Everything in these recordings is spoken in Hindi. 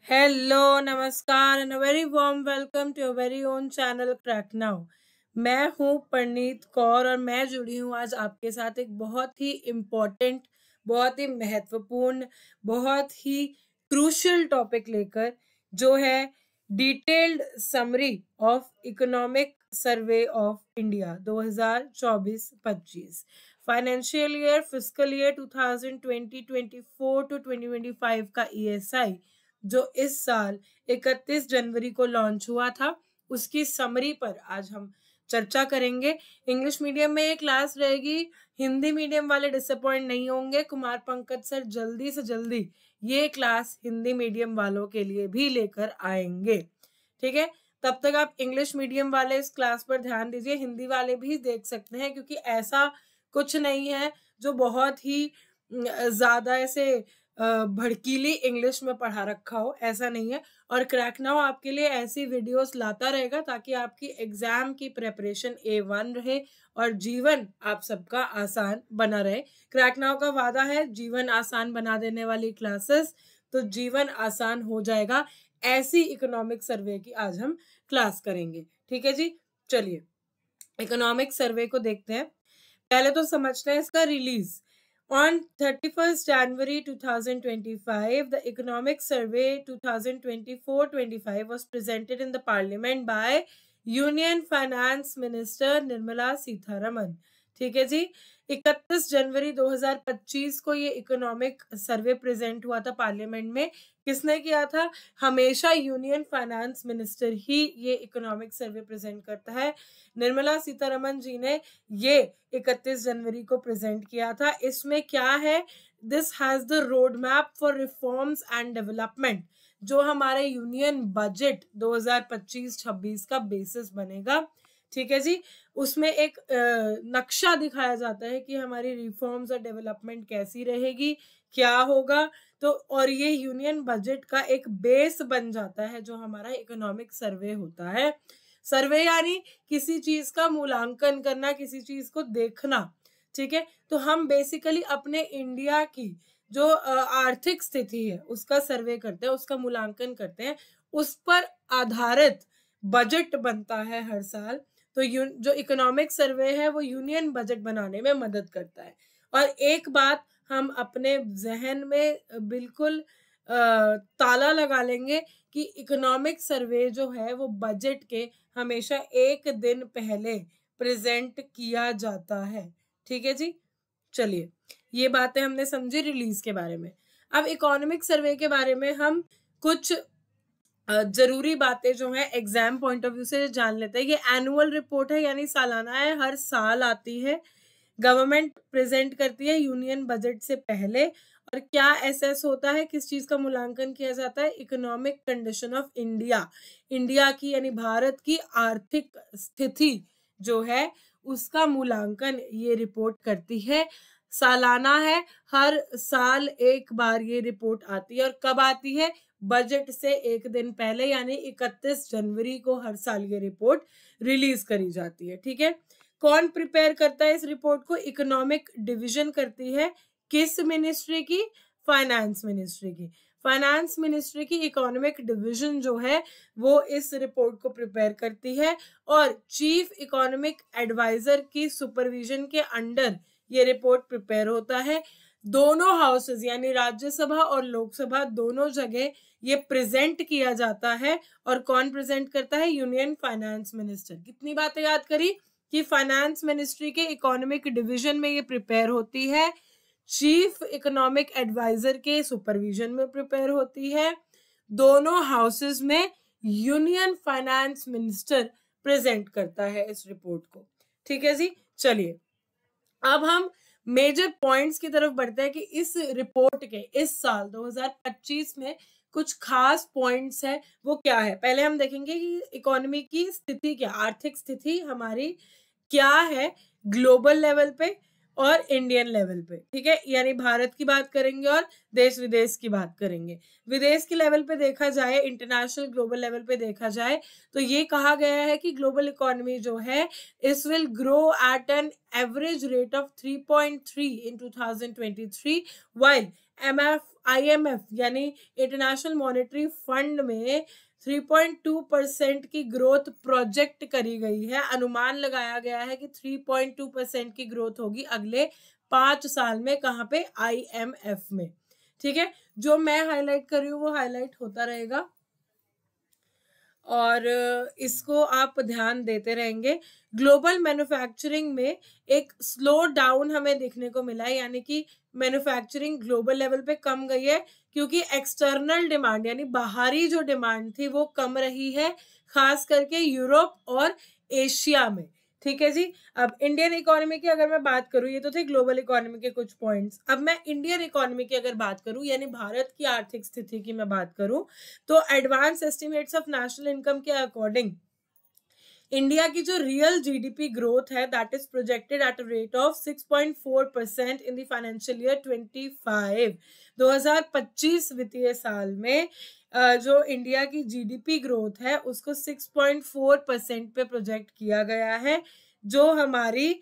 हेलो, नमस्कार and a very warm welcome to your very own channel crack now. मैं हूं परनीत कौर और मैं जुड़ी हूं आज आपके साथ एक बहुत ही इम्पोर्टेंट, बहुत ही महत्वपूर्ण, बहुत ही क्रूशियल टॉपिक लेकर, जो है detailed summary of economic survey of India 2024-25 financial year fiscal year 2020-24 to 2025 का ESI जो इस साल 31 जनवरी को लॉन्च हुआ था, उसकी समरी पर आज हम चर्चा करेंगे। इंग्लिश मीडियम में ये क्लास रहेगी, हिंदी मीडियम वाले डिसअपॉइंट नहीं होंगे। कुमार पंकज सर जल्दी से जल्दी ये क्लास हिंदी मीडियम वालों के लिए भी लेकर आएंगे, ठीक है। तब तक आप इंग्लिश मीडियम वाले इस क्लास पर ध्यान दीजिए, हिंदी वाले भी देख सकते हैं, क्योंकि ऐसा कुछ नहीं है जो बहुत ही ज्यादा ऐसे भड़कीली इंग्लिश में पढ़ा रखा हो, ऐसा नहीं है। और क्रैक नाउ आपके लिए ऐसी वीडियोस लाता रहेगा ताकि आपकी एग्जाम की प्रेपरेशन A1 रहे और जीवन आप सबका आसान बना रहे। क्रैक नाउ का वादा है जीवन आसान बना देने वाली क्लासेस, तो जीवन आसान हो जाएगा। ऐसी इकोनॉमिक सर्वे की आज हम क्लास करेंगे, ठीक है जी। चलिए इकोनॉमिक सर्वे को देखते हैं। पहले तो समझते हैं इसका release. On 31st January 2025, the Economic Survey 2024-25 was presented in the Parliament by Union Finance Minister Nirmala Sitharaman। ठीक है जी। 31 जनवरी 2025 को ये इकोनॉमिक सर्वे प्रेजेंट हुआ था पार्लियामेंट में। किसने किया था? हमेशा यूनियन फाइनेंस मिनिस्टर ही ये इकोनॉमिक सर्वे प्रेजेंट करता है। निर्मला सीतारमन जी ने ये 31 जनवरी को प्रेजेंट किया था। इसमें क्या है? This has the road map for reforms and development, जो हमारे यूनियन बजट 2025-26 का बेसिस बनेगा, ठीक है जी। उसमें एक नक्शा दिखाया जाता है कि हमारी रिफॉर्म्स और डेवलपमेंट कैसी रहेगी, क्या होगा। तो और ये यूनियन बजट का एक बेस बन जाता है जो हमारा इकोनॉमिक सर्वे होता है। सर्वे यानी किसी चीज का मूल्यांकन करना, किसी चीज को देखना, ठीक है। तो हम बेसिकली अपने इंडिया की जो आर्थिक स्थिति है उसका सर्वे करते हैं, उसका मूल्यांकन करते हैं, उस पर आधारित बजट बनता है हर साल। तो जो इकोनॉमिक सर्वे है वो यूनियन बजट बनाने में मदद करता है। और एक बात हम अपने जहन में बिल्कुल ताला लगा लेंगे कि इकोनॉमिक सर्वे जो है वो बजट के हमेशा एक दिन पहले प्रेजेंट किया जाता है, ठीक है जी। चलिए ये बातें हमने समझी रिलीज के बारे में। अब इकोनॉमिक सर्वे के बारे में हम कुछ जरूरी बातें जो है एग्जाम पॉइंट ऑफ व्यू से जान लेते हैं। ये एनुअल रिपोर्ट है, यानी सालाना है, हर साल आती है। गवर्नमेंट प्रेजेंट करती है यूनियन बजट से पहले। और क्या एसेस होता है, किस चीज का मूल्यांकन किया जाता है? Economic condition of India, India की यानी भारत की आर्थिक स्थिति जो है उसका मूल्यांकन ये रिपोर्ट करती है। सालाना है, हर साल एक बार ये रिपोर्ट आती है। और कब आती है? बजट से एक दिन पहले, यानी 31 जनवरी को हर साल ये रिपोर्ट रिलीज करी जाती है, ठीक है। कौन प्रिपेयर करता है इस रिपोर्ट को? इकोनॉमिक डिवीजन करती है। किस मिनिस्ट्री की? फाइनेंस मिनिस्ट्री की। फाइनेंस मिनिस्ट्री की इकोनॉमिक डिवीजन जो है वो इस रिपोर्ट को प्रिपेयर करती है। और चीफ इकोनॉमिक एडवाइजर की सुपरविजन के अंडर ये रिपोर्ट प्रिपेयर होता है। दोनों हाउसेस यानी राज्यसभा और लोकसभा दोनों जगह ये प्रेजेंट किया जाता है। और कौन प्रेजेंट करता है? Union finance minister. कितनी बातें याद करी कि फाइनेंस मिनिस्ट्री के इकोनॉमिक डिवीजन में ये प्रिपेयर होती है, चीफ इकोनॉमिक एडवाइजर के सुपरविजन में प्रिपेयर होती है, दोनों हाउसेस में यूनियन फाइनेंस मिनिस्टर प्रेजेंट करता है इस रिपोर्ट को, ठीक है जी। चलिए अब हम मेजर पॉइंट्स की तरफ बढ़ते हैं कि इस रिपोर्ट के इस साल 2025 में कुछ खास पॉइंट्स है, वो क्या है। पहले हम देखेंगे कि इकोनॉमी की स्थिति क्या, आर्थिक स्थिति हमारी क्या है ग्लोबल लेवल पे और इंडियन लेवल पे, ठीक है। यानी भारत की बात करेंगे और देश विदेश की बात करेंगे। विदेश के लेवल पे देखा जाए, इंटरनेशनल ग्लोबल लेवल पे देखा जाए, तो ये कहा गया है कि ग्लोबल इकोनॉमी जो है इस will grow at an average rate of 3.3 in 2023 while IMF यानी इंटरनेशनल मॉनेटरी फंड में 3.2% की ग्रोथ प्रोजेक्ट करी गई है। अनुमान लगाया गया है कि 3.2% की ग्रोथ होगी अगले 5 साल में। कहाँ पे? IMF में। ठीक है, जो मैं हाईलाइट कर रही हूँ वो हाईलाइट होता रहेगा और इसको आप ध्यान देते रहेंगे। ग्लोबल मैन्युफैक्चरिंग में एक स्लो डाउन हमें देखने को मिला है, यानी कि मैन्युफैक्चरिंग ग्लोबल लेवल पे कम गई है क्योंकि एक्सटर्नल डिमांड यानी बाहरी जो डिमांड थी वो कम रही है, खास करके यूरोप और एशिया में। ठीक है जी। अब इंडियन इकोनॉमी की अगर मैं बात करूं, ये तो थे ग्लोबल इकोनॉमी के कुछ पॉइंट्स। अब मैं इंडियन इकोनॉमी की अगर बात करूं यानी भारत की आर्थिक स्थिति की मैं बात करूं, तो advance estimates of national income के अकॉर्डिंग इंडिया की जो रियल जीडीपी ग्रोथ है that is projected at a rate of 6.4% in the financial year 25। 2025 वित्तीय साल में जो इंडिया की जीडीपी ग्रोथ है उसको 6.4% पे प्रोजेक्ट किया गया है, जो हमारी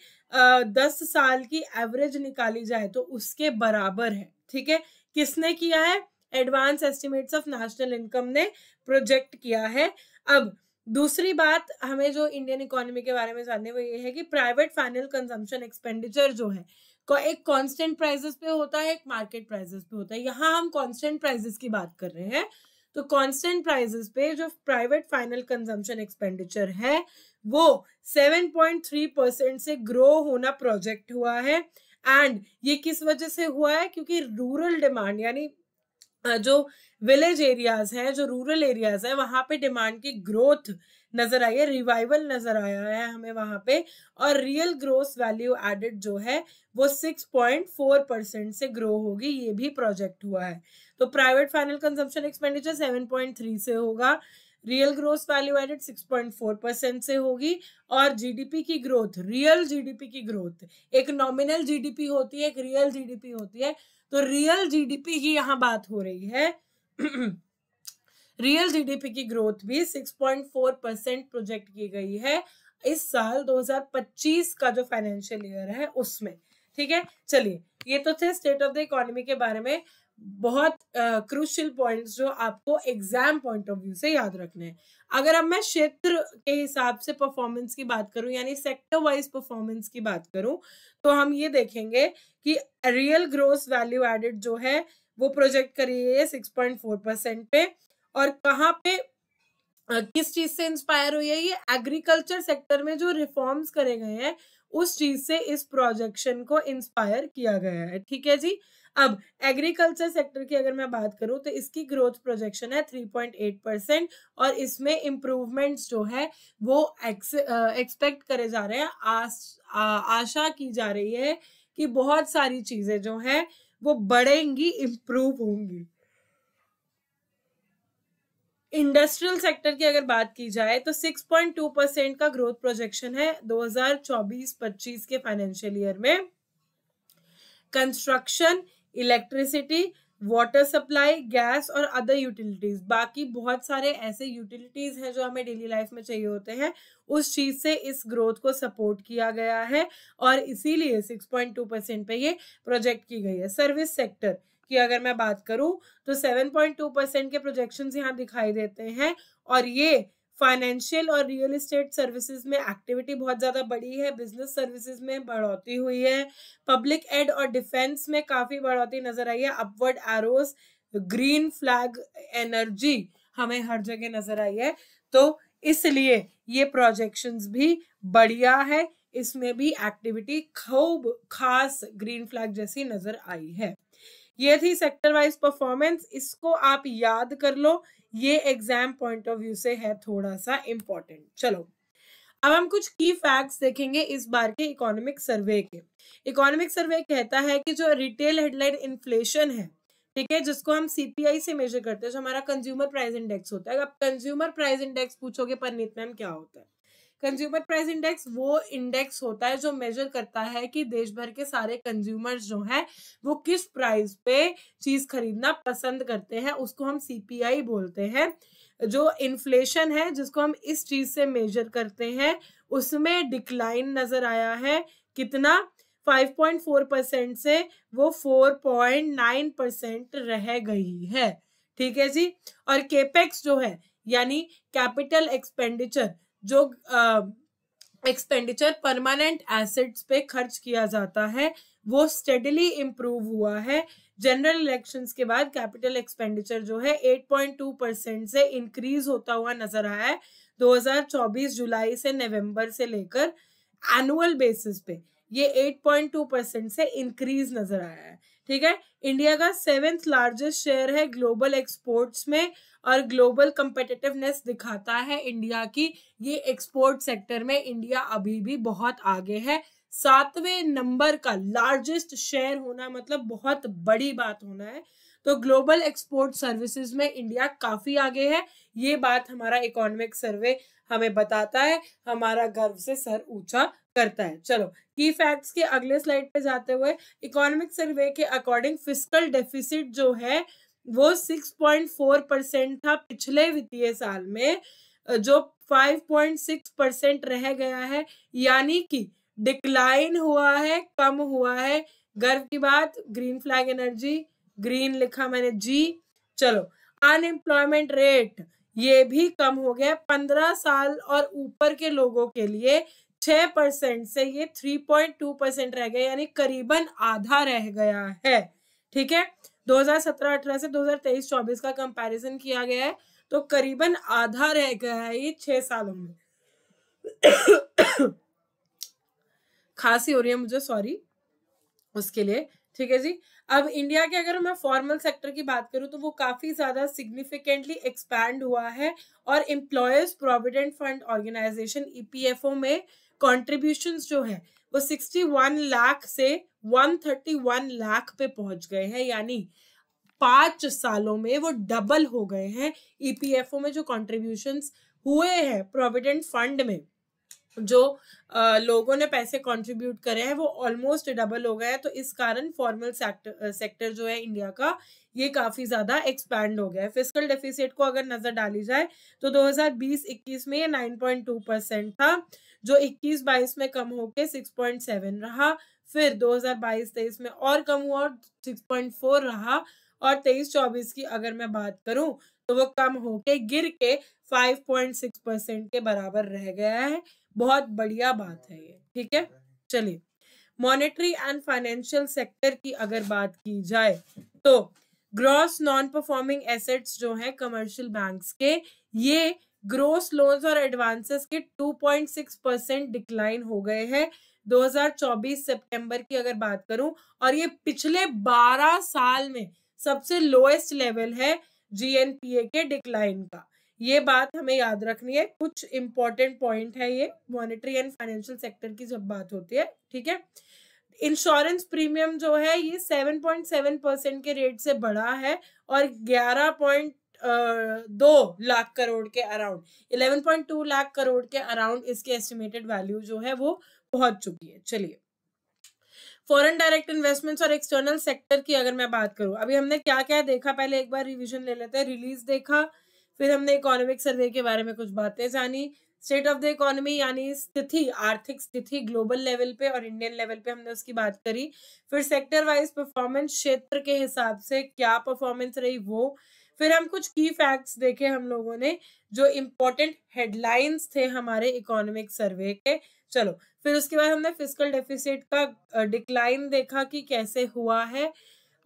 10 साल की एवरेज निकाली जाए तो उसके बराबर है। ठीक है, किसने किया है? Advance estimates of national income ने प्रोजेक्ट किया है। अब दूसरी बात हमें जो इंडियन इकोनॉमी के बारे में जानने वो ये है कि प्राइवेट फाइनल कंजम्पशन एक्सपेंडिचर जो है एक कांस्टेंट प्राइसेस पे होता है, एक मार्केट प्राइसेस पे होता है। यहाँ हम कांस्टेंट प्राइसेस की बात कर रहे हैं, तो कांस्टेंट प्राइसेस पे जो प्राइवेट फाइनल कंजम्पशन एक्सपेंडिचर है वो 7.3% से ग्रो होना प्रोजेक्ट हुआ है। एंड ये किस वजह से हुआ है? क्योंकि रूरल डिमांड यानी जो विलेज एरियाज हैं, जो रूरल एरियाज है, वहां पे डिमांड की ग्रोथ नजर आई है, रिवाइवल नजर आया है हमें वहां पे। और रियल ग्रोस वैल्यू एडेड जो है वो 6.4% से ग्रो होगी, ये भी प्रोजेक्ट हुआ है। तो प्राइवेट फाइनल कंजम्पशन एक्सपेंडिचर 7.3 से होगा, रियल ग्रोस वैल्यू एडेड 6.4% से होगी, और जीडीपी की ग्रोथ, रियल जीडीपी की ग्रोथ, एक नॉमिनल जीडीपी होती है, एक रियल जीडीपी होती है, तो रियल जीडीपी की यहाँ बात हो रही है। रियल जीडीपी की ग्रोथ भी 6.4% प्रोजेक्ट की गई है इस साल 2025 का जो फाइनेंशियल ईयर है उसमें। ठीक है, चलिए ये तो थे स्टेट ऑफ द इकोनॉमी के बारे में बहुत क्रूशियल पॉइंट्स जो आपको एग्जाम पॉइंट ऑफ व्यू से याद रखने हैं। अगर अब मैं क्षेत्र के हिसाब से परफॉर्मेंस की बात करूं यानी सेक्टर वाइज परफॉर्मेंस की बात करूं, तो हम ये देखेंगे कि रियल ग्रोस वैल्यू एडेड जो है वो प्रोजेक्ट करी है 6.4% पे। और कहाँ पे किस चीज से इंस्पायर हुई है? ये एग्रीकल्चर सेक्टर में जो रिफॉर्म्स करे गए हैं उस चीज से इस प्रोजेक्शन को इंस्पायर किया गया है। ठीक है जी। अब एग्रीकल्चर सेक्टर की अगर मैं बात करूं तो इसकी ग्रोथ प्रोजेक्शन है 3.8% और इसमें इम्प्रूवमेंट्स जो है वो एक्सपेक्ट करे जा रहे हैं, आशा की जा रही है कि बहुत सारी चीजें जो हैं वो बढ़ेंगी, इम्प्रूव होंगी। इंडस्ट्रियल सेक्टर की अगर बात की जाए तो 6.2% का ग्रोथ प्रोजेक्शन है 2024-25 के फाइनेंशियल ईयर में। Construction, electricity, water supply, gas और अदर यूटिलिटीज, बाकी बहुत सारे ऐसे यूटिलिटीज हैं जो हमें डेली लाइफ में चाहिए होते हैं, उस चीज से इस ग्रोथ को सपोर्ट किया गया है और इसीलिए 6.2% पे ये प्रोजेक्ट की गई है। सर्विस सेक्टर की अगर मैं बात करूं तो 7.2% के प्रोजेक्शंस यहाँ दिखाई देते हैं और ये फाइनेंशियल और रियल एस्टेट सर्विसेज में एक्टिविटी बहुत ज्यादा बढ़ी है, बिजनेस सर्विसेज में बढ़ोतरी हुई है, पब्लिक एड और डिफेंस में काफी बढ़ोतरी नजर आई है, upward arrows, green flag energy हमें हर जगह नजर आई है, तो इसलिए ये प्रोजेक्शंस भी बढ़िया है, इसमें भी एक्टिविटी खूब खास ग्रीन फ्लैग जैसी नजर आई है। ये थी सेक्टर वाइज परफॉर्मेंस, इसको आप याद कर लो, ये एग्जाम पॉइंट ऑफ व्यू से है थोड़ा सा इंपॉर्टेंट। चलो अब हम कुछ की फैक्ट्स देखेंगे इस बार के इकोनॉमिक सर्वे के। इकोनॉमिक सर्वे कहता है कि जो रिटेल हेडलाइन इन्फ्लेशन है, ठीक है, जिसको हम सीपीआई से मेजर करते हैं, जो हमारा कंज्यूमर प्राइस इंडेक्स होता है। अब कंज्यूमर प्राइस इंडेक्स पूछोगे परनीत मैम क्या होता है? कंज्यूमर प्राइस इंडेक्स वो इंडेक्स होता है जो मेजर करता है कि देश भर के सारे कंज्यूमर्स जो हैं वो किस प्राइस पे चीज खरीदना पसंद करते हैं, उसको हम सीपीआई बोलते हैं। जो इन्फ्लेशन है जिसको हम इस चीज से मेजर करते हैं उसमें डिक्लाइन नजर आया है, कितना? 5.4% से वो 4.9% रह गई है। ठीक है जी। और केपेक्स जो है यानी कैपिटल एक्सपेंडिचर, जो एक्सपेंडिचर परमानेंट एसेट्स पे खर्च किया जाता है, वो स्टेडली इम्प्रूव हुआ है। जनरल इलेक्शंस के बाद कैपिटल एक्सपेंडिचर जो है 8.2% से इंक्रीज होता हुआ नजर आया है 2024 जुलाई से नवंबर से लेकर। एनुअल बेसिस पे ये 8.2% से इंक्रीज नजर आया है। ठीक है। इंडिया का 7th लार्जेस्ट शेयर है ग्लोबल एक्सपोर्ट्स में, और ग्लोबल कंपेटिटिवनेस दिखाता है इंडिया की। ये एक्सपोर्ट सेक्टर में इंडिया अभी भी बहुत आगे है। 7वें नंबर का लार्जेस्ट शेयर होना मतलब बहुत बड़ी बात होना है। तो ग्लोबल एक्सपोर्ट सर्विसेज में इंडिया काफी आगे है। ये बात हमारा इकोनॉमिक सर्वे हमें बताता है, हमारा गर्व से सर ऊंचा करता है। चलो की फैक्ट्स के अगले स्लाइड पे जाते हुए, इकोनॉमिक सर्वे के अकॉर्डिंग फिस्कल डेफिसिट जो है वो 6.4% था पिछले वित्तीय साल में, जो 5.6% रह गया है, यानी कि डिक्लाइन हुआ है, कम हुआ है। गर्व की बात। ग्रीन फ्लैग एनर्जी, ग्रीन लिखा मैंने जी। चलो अनएम्प्लॉयमेंट रेट ये भी कम हो गया। 15 साल और ऊपर के लोगों के लिए 6% से ये 3.2% रह गया, यानी करीबन आधा रह गया है। ठीक है। 2017-18 से 2023-24 का कंपैरिजन किया गया है तो करीबन आधा रह गया है ये 6 सालों में। खांसी हो रही है मुझे, सॉरी उसके लिए। ठीक है जी। अब इंडिया के अगर मैं फॉर्मल सेक्टर की बात करूं तो वो काफी ज्यादा सिग्निफिकेंटली एक्सपैंड हुआ है, और employers provident fund organisation EPFO में कॉन्ट्रीब्यूशंस जो है वो 61 लाख से 131 लाख पे पहुंच गए हैं, यानी 5 सालों में वो डबल हो गए हैं। ईपीएफओ में जो कॉन्ट्रीब्यूशंस हुए हैं प्रोविडेंट फंड में, जो लोगों ने पैसे कंट्रीब्यूट करे हैं, वो ऑलमोस्ट डबल हो गया है। तो इस कारण फॉर्मल सेक्टर जो है इंडिया का ये काफी ज्यादा एक्सपैंड हो गया है। फिस्कल डेफिसिट को अगर नजर डाली जाए तो 2020-21 में ये 9.2% था, जो 21-22 में कम होके 6.7 रहा। फिर 2022-23 में और कम हुआ और 6.4 रहा, और 23-24 की अगर मैं बात करूं तो वो कम होके गिर के 5.6% के बराबर रह गया है। बहुत बढ़िया बात है ये। ठीक है। चलिए मॉनेटरी एंड फाइनेंशियल सेक्टर की अगर बात की जाए तो ग्रॉस नॉन परफॉर्मिंग एसेट्स जो है कमर्शियल बैंक्स के, ये ग्रोस लोन्स और एडवांसेस के 2.6% डिक्लाइन हो गए हैं 2024 सितंबर की अगर बात करूं, और ये पिछले 12 साल में सबसे लोएस्ट लेवल है जीएनपीए के डिक्लाइन का। ये बात हमें याद रखनी है। कुछ इंपॉर्टेंट पॉइंट है ये मॉनेटरी एंड फाइनेंशियल सेक्टर की जब बात होती है। ठीक है। इंश्योरेंस प्रीमियम जो है ये 7.7% के रेट से बढ़ा है, और 11.2 लाख करोड़ के अराउंड, 11.2 लाख करोड़ के अराउंड इसके एस्टिमेटेड वैल्यू जो है वो पहुंच चुकी है। चलिए फॉरेन डायरेक्ट इन्वेस्टमेंट्स और एक्सटर्नल सेक्टर की अगर मैं बात करूं, अभी हमने क्या क्या देखा, पहले एक बार रिवीजन ले लेते हैं। रिलीज देखा, फिर हमने इकोनॉमिक सर्वे के बारे में कुछ बातें जानी, स्टेट ऑफ द इकोनॉमी यानी स्थिति, आर्थिक स्थिति ग्लोबल लेवल पे और इंडियन लेवल पे हमने उसकी बात करी। फिर सेक्टर वाइज परफॉर्मेंस, क्षेत्र के हिसाब से क्या परफॉर्मेंस रही वो। फिर हम कुछ की फैक्ट्स देखे हम लोगों ने, जो इम्पोर्टेंट हेडलाइंस थे हमारे इकोनॉमिक सर्वे के। चलो फिर उसके बाद हमने फिस्कल डेफिसिट का डिक्लाइन देखा कि कैसे हुआ है,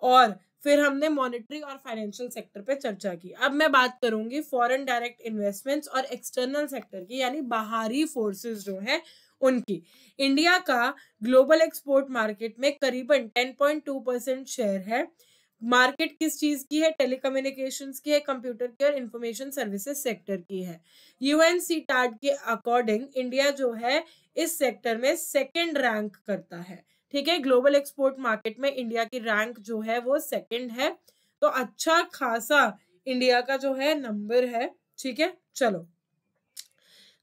और फिर हमने मॉनेटरी और फाइनेंशियल सेक्टर पे चर्चा की। अब मैं बात करूंगी फॉरेन डायरेक्ट इन्वेस्टमेंट्स और एक्सटर्नल सेक्टर की, यानी बाहरी फोर्सेस जो हैं उनकी। इंडिया का ग्लोबल एक्सपोर्ट मार्केट में करीबन 10.2% शेयर है। मार्केट किस चीज की है? टेलीकम्युनिकेशंस की है, कंप्यूटर की और इंफॉर्मेशन सर्विसेज सेक्टर की है। यूएनसीटैड के अकॉर्डिंग इंडिया जो है इस सेक्टर में सेकंड रैंक करता है। ठीक है। ग्लोबल एक्सपोर्ट मार्केट में इंडिया की रैंक जो है वो सेकंड है, तो अच्छा खासा इंडिया का जो है नंबर है। ठीक है। चलो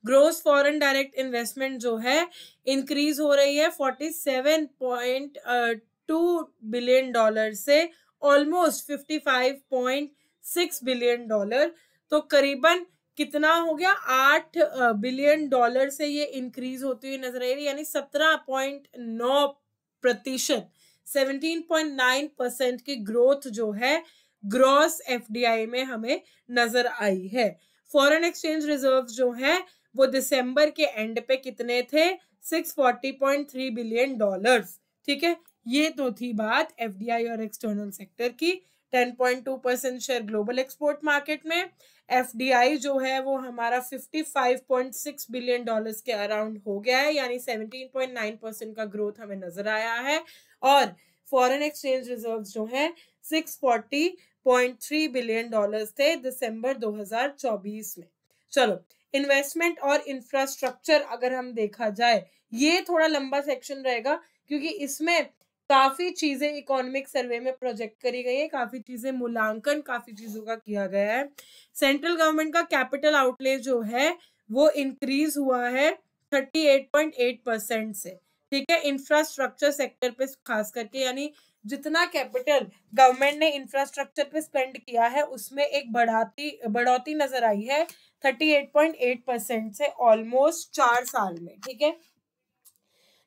ग्रोस फॉरेन डायरेक्ट इन्वेस्टमेंट जो है इंक्रीज हो रही है 47.2 बिलियन डॉलर से ऑलमोस्ट 55.6 बिलियन डॉलर। तो करीबन कितना हो गया? 8 बिलियन डॉलर से ये इंक्रीज होती हुई नजर आ रही है, यानी 17.9 प्रतिशत 17.9% की ग्रोथ जो है ग्रॉस एफडीआई में हमें नजर आई है। फॉरेन एक्सचेंज रिजर्व जो है वो दिसंबर के एंड पे कितने थे? 640.3 बिलियन डॉलर्स। ठीक है, ये तो थी बात एफडीआई और एक्सटर्नल सेक्टर की। 10.2% शेयर ग्लोबल एक्सपोर्ट मार्केट में। एफडीआई जो है वो हमारा 55.6 बिलियन डॉलर्स के अराउंड हो गया है, यानी 17.9% का ग्रोथ हमें नजर आया है। और फॉरेन एक्सचेंज रिजर्व जो है 640.3 बिलियन डॉलर्स थे दिसंबर 2024 में। चलो, इन्वेस्टमेंट और इंफ्रास्ट्रक्चर अगर हम देखा जाए, ये थोड़ा लंबा सेक्शन रहेगा क्योंकि इसमें काफी चीजें इकोनॉमिक सर्वे में प्रोजेक्ट करी गई है, काफी चीजें मूल्यांकन काफी चीजों का किया गया है। सेंट्रल गवर्नमेंट का कैपिटल आउटले जो है वो इंक्रीज हुआ है 38.8% से। ठीक है, इंफ्रास्ट्रक्चर सेक्टर पे खास करके, यानी जितना कैपिटल गवर्नमेंट ने इंफ्रास्ट्रक्चर पे स्पेंड किया है उसमें एक बढ़ोतरी नजर आई है 38.8% से ऑलमोस्ट 4 साल में। ठीक है,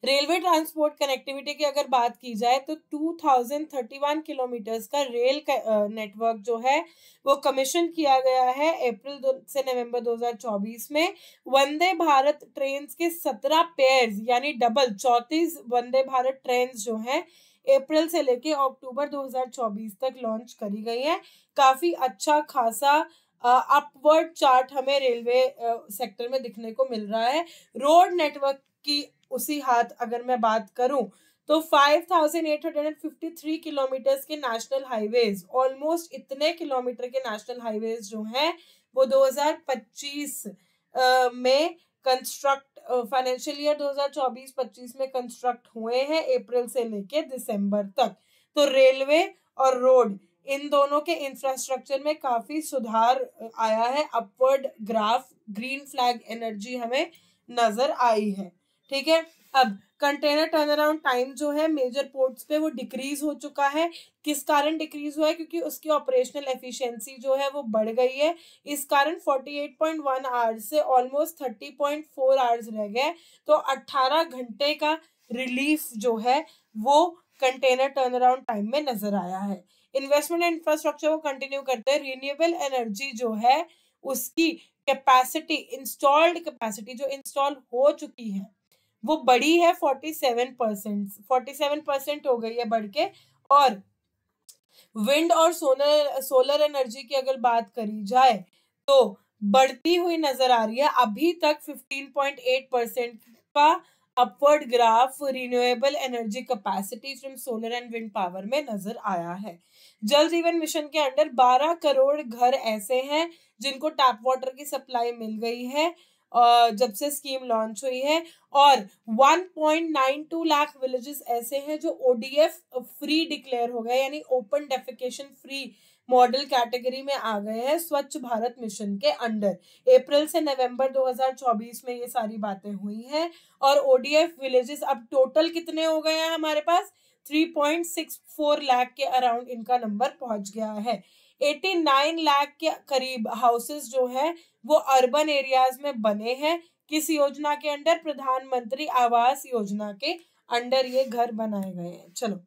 रेलवे ट्रांसपोर्ट कनेक्टिविटी की अगर बात की जाए तो 2031 किलोमीटर्स का रेल नेटवर्क जो है वो कमीशन किया गया है अप्रैल से नवंबर 2024 में। वंदे भारत ट्रेन के 17 पेयर्स यानी डबल 34 वंदे भारत ट्रेन जो है अप्रैल से लेके अक्टूबर 2024 तक लॉन्च करी गई है। काफी अच्छा खासा अपवर्ड चार्ट हमें रेलवे सेक्टर में दिखने को मिल रहा है। रोड नेटवर्क की उसी हाथ अगर मैं बात करूं तो 5853 किलोमीटर्स के नेशनल हाईवेज, ऑलमोस्ट इतने किलोमीटर के नेशनल हाईवेज जो हैं वो 2025 में कंस्ट्रक्ट, फाइनेंशियल ईयर 2024-25 में कंस्ट्रक्ट हुए हैं अप्रैल से लेके दिसंबर तक। तो रेलवे और रोड इन दोनों के इंफ्रास्ट्रक्चर में काफी सुधार आया है। Upward graph green flag energy हमें नजर आई है। ठीक है, अब कंटेनर टर्न अराउंड टाइम जो है मेजर पोर्ट्स पे वो डिक्रीज हो चुका है। किस कारण डिक्रीज हुआ है? क्योंकि उसकी ऑपरेशनल एफिशिएंसी जो है वो बढ़ गई है। इस कारण 48.1 आवर्स से ऑलमोस्ट 30.4 आवर्स रह गए। तो 18 घंटे का रिलीफ जो है वो कंटेनर टर्न अराउंड टाइम में नजर आया है। इन्वेस्टमेंट एंड इंफ्रास्ट्रक्चर को कंटिन्यू करते हैं। रिन्यूएबल एनर्जी जो है उसकी कैपेसिटी, इंस्टॉल्ड कैपेसिटी जो इंस्टॉल हो चुकी है वो बढ़ी है 47% हो गई है बढ़ के। और विंड और सोलर एनर्जी की अगर बात करी जाए तो बढ़ती हुई नजर आ रही है। अभी तक 15.8% का upward graph renewable energy capacity from solar and wind power में नजर आया है। जल जीवन मिशन के अंडर 12 करोड़ घर ऐसे हैं जिनको टैप वाटर की सप्लाई मिल गई है जब से स्कीम लॉन्च हुई है। और 1.92 लाख विलेजेस ऐसे हैं जो ओडीएफ फ्री डिक्लेयर हो गए, यानी open defecation free model category में आ गए हैं स्वच्छ भारत मिशन के अंडर। अप्रैल से नवंबर 2024 में ये सारी बातें हुई हैं। और ओडीएफ विलेजेस अब टोटल कितने हो गए हैं हमारे पास? 3.64 लाख के अराउंड इनका नंबर पहुंच गया है। 89 लाख के करीब हाउसेस जो है वो अर्बन एरियाज में बने हैं। किस योजना के अंडर? प्रधानमंत्री आवास योजना के अंडर ये घर बनाए गए हैं। चलो,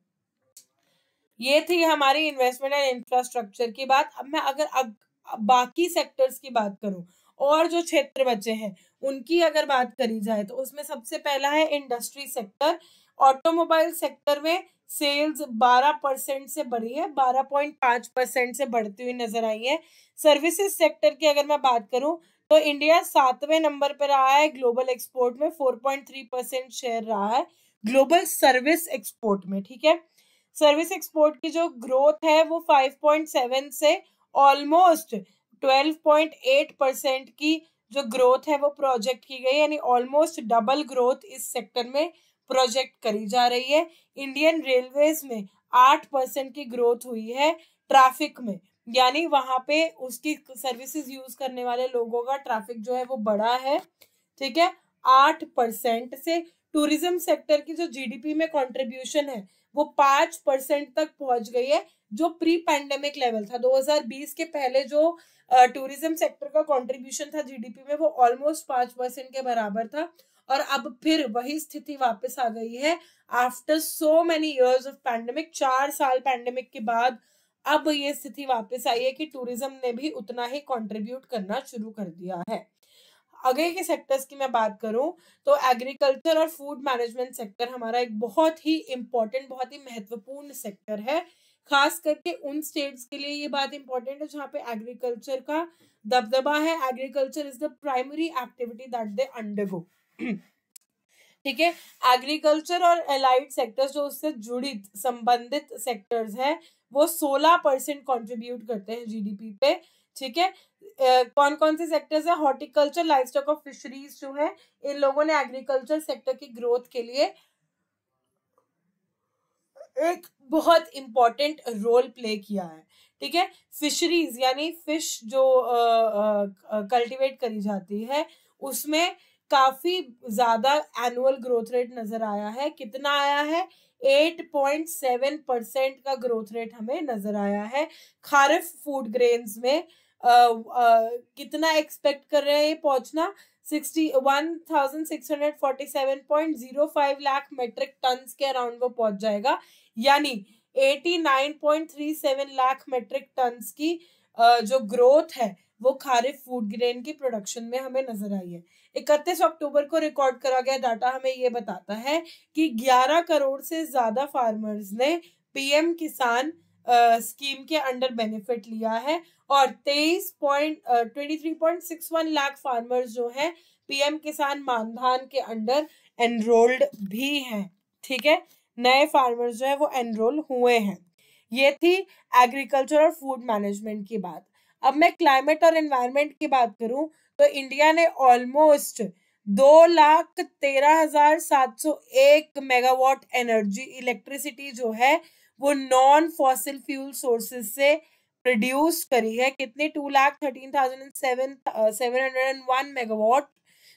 ये थी हमारी इन्वेस्टमेंट एंड इंफ्रास्ट्रक्चर की बात। अब मैं अगर बाकी सेक्टर्स की बात करूं और जो क्षेत्र बचे हैं उनकी अगर बात करी जाए तो उसमें सबसे पहला है इंडस्ट्री सेक्टर। ऑटोमोबाइल सेक्टर में सेल्स 12% से बढ़ी है, 12.5% से बढ़ती हुई नजर आई है। सर्विसेज सेक्टर की अगर मैं बात करूं तो इंडिया 7वें नंबर पर रहा है ग्लोबल एक्सपोर्ट में, 4.3% शेयर रहा है ग्लोबल सर्विस एक्सपोर्ट में। ठीक है, सर्विस एक्सपोर्ट की जो ग्रोथ है वो 5.7 से ऑलमोस्ट 12.8% की जो ग्रोथ है वो प्रोजेक्ट की गई, यानी ऑलमोस्ट डबल ग्रोथ इस सेक्टर में प्रोजेक्ट करी जा रही है। इंडियन रेलवेज में 8% की ग्रोथ हुई है ट्रैफिक में, यानी वहां पे उसकी सर्विसेज यूज करने वाले लोगों का ट्रैफिक जो है वो बढ़ा है। ठीक है, 8% से। टूरिज्म सेक्टर की जो जीडीपी में कंट्रीब्यूशन है वो 5% तक पहुंच गई है, जो प्री पैंडेमिक लेवल था। 2020 के पहले जो टूरिज्म सेक्टर का कंट्रीब्यूशन था जीडीपी में वो ऑलमोस्ट 5% के बराबर था। और अब फिर वही स्थिति वापस आ गई है after so many years of pandemic. 4 साल पैंडेमिक के बाद अब ये स्थिति वापस आई है कि टूरिज्म ने भी उतना ही कंट्रीब्यूट करना शुरू कर दिया है। आगे के सेक्टर्स की मैं बात करूं तो एग्रीकल्चर और फूड मैनेजमेंट सेक्टर हमारा एक बहुत ही इम्पोर्टेंट, बहुत ही महत्वपूर्ण सेक्टर है। खास करके उन स्टेट्स के लिए ये बात इंपॉर्टेंट है जहाँ पे एग्रीकल्चर का दबदबा है। Agriculture is the primary activity that they undergo. ठीक है, एग्रीकल्चर और एलाइड सेक्टर्स जो उससे जुड़ी संबंधित सेक्टर्स हैं वो 16% कंट्रीब्यूट करते हैं जीडीपी पे। ठीक है, कौन कौन से सेक्टर्स है? हॉर्टिकल्चर, लाइवस्टॉक और फिशरीज जो है, इन लोगों ने एग्रीकल्चर सेक्टर की ग्रोथ के लिए एक बहुत इंपॉर्टेंट रोल प्ले किया है। ठीक है, फिशरीज यानी फिश जो कल्टीवेट करी जाती है उसमें काफी ज्यादा एनुअल ग्रोथ रेट नजर आया है। कितना आया है? 8.7% का ग्रोथ रेट हमें नजर आया है। खारिफ फूड ग्रेन्स में कितना एक्सपेक्ट कर रहे हैं ये पहुंचना? 61,647.05 लाख मेट्रिक टन के अराउंड वो पहुंच जाएगा, यानी 89.37 लाख मेट्रिक टन की जो ग्रोथ है वो खारिफ फूड ग्रेन की प्रोडक्शन में हमें नजर आई है। 31 अक्टूबर को रिकॉर्ड करा गया डाटा हमें ये बताता है कि 11 करोड़ से ज्यादा फार्मर्स ने पीएम किसान स्कीम के अंडर बेनिफिट लिया है और 23.61 लाख फार्मर्स जो हैं पीएम किसान मानधन के अंडर एनरोल्ड भी हैं। ठीक है, नए फार्मर्स जो है वो एनरोल हुए हैं। ये थी एग्रीकल्चर और फूड मैनेजमेंट की बात। अब मैं क्लाइमेट और एनवायरनमेंट की बात करूं तो इंडिया ने ऑलमोस्ट 2,13,701 मेगावाट एनर्जी इलेक्ट्रिसिटी जो है वो नॉन फॉसिल फ्यूल सोर्सेज से प्रोड्यूस करी है। कितनी? 2,13,701 मेगावाट,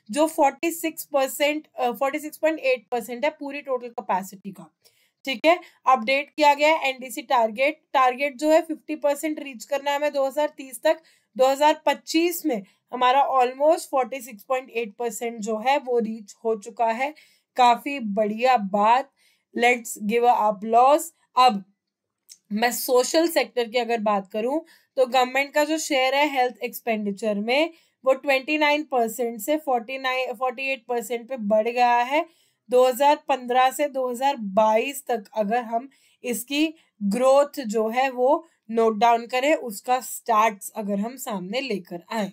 जो 46.8% है पूरी टोटल कैपेसिटी का। ठीक है, अपडेट किया गया है एनडीसी टारगेट जो है 50% रीच करना है हमें 2030 तक। 2025 में हमारा ऑलमोस्ट 46.8% जो है वो रीच हो चुका है। काफी बढ़िया बात, लेट्स गिव अ अपलॉज। अब मैं सोशल सेक्टर की अगर बात करूं तो गवर्नमेंट का जो शेयर है हेल्थ एक्सपेंडिचर में वो 29% से 48% पे बढ़ गया है। 2015 से 2022 तक अगर हम इसकी ग्रोथ जो है वो नोट डाउन करें, उसका स्टार्ट्स अगर हम सामने लेकर आए।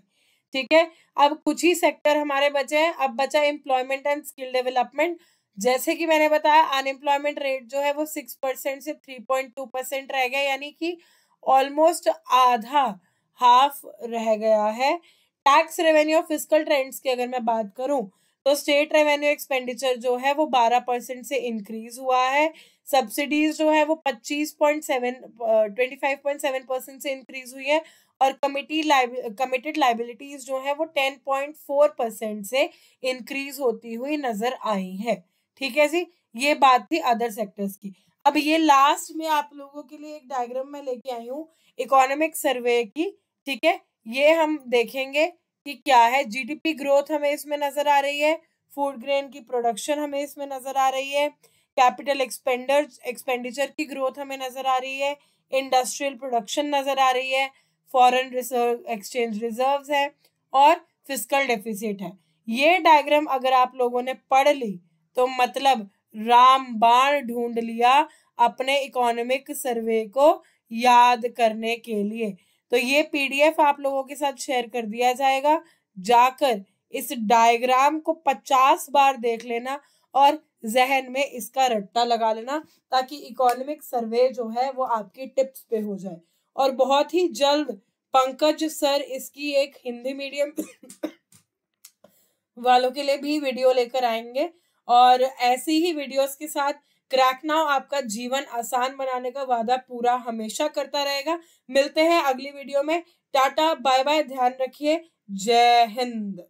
ठीक है, अब कुछ ही सेक्टर हमारे बचे हैं। अब बचा एम्प्लॉयमेंट एंड स्किल डेवलपमेंट। जैसे कि मैंने बताया अनएम्प्लॉयमेंट रेट जो है वो 6% से 3.2% रह गया, यानी कि ऑलमोस्ट आधा, हाफ रह गया है। टैक्स रेवेन्यू और फिस्कल ट्रेंड्स की अगर मैं बात करूं तो स्टेट रेवेन्यू एक्सपेंडिचर जो है वो 12% से इंक्रीज हुआ है। सब्सिडीज जो है वो 25.7% से इंक्रीज हुई है और कमिटेड लाइबिलिटीज जो है वो 10.4% से इंक्रीज होती हुई नजर आई है। ठीक है जी, ये बात थी अदर सेक्टर्स की। अब ये लास्ट में आप लोगों के लिए एक डायग्राम मैं लेके आई हूँ इकोनॉमिक सर्वे की। ठीक है, ये हम देखेंगे कि क्या है। जीडीपी ग्रोथ हमें इसमें नजर आ रही है, फूड ग्रेन की प्रोडक्शन हमें इसमें नजर आ रही है, कैपिटल एक्सपेंडिचर की ग्रोथ हमें नजर आ रही है, इंडस्ट्रियल प्रोडक्शन नजर आ रही है, फॉरेन रिजर्व एक्सचेंज रिजर्व्स है और फिस्कल डेफिसिट है। ये डायग्राम अगर आप लोगों ने पढ़ ली तो मतलब रामबाण ढूंढ लिया अपने इकोनॉमिक सर्वे को याद करने के लिए। तो ये पीडीएफ आप लोगों के साथ शेयर कर दिया जाएगा, जाकर इस डायग्राम को 50 बार देख लेना और जहन में इसका रट्टा लगा लेना ताकि इकोनॉमिक सर्वे जो है वो आपकी टिप्स पे हो जाए। और बहुत ही जल्द पंकज सर इसकी एक हिंदी मीडियम वालों के लिए भी वीडियो लेकर आएंगे और ऐसी ही वीडियोस के साथ क्रैक नाउ आपका जीवन आसान बनाने का वादा पूरा हमेशा करता रहेगा। मिलते हैं अगली वीडियो में। टाटा बाय बाय, ध्यान रखिए, जय हिंद।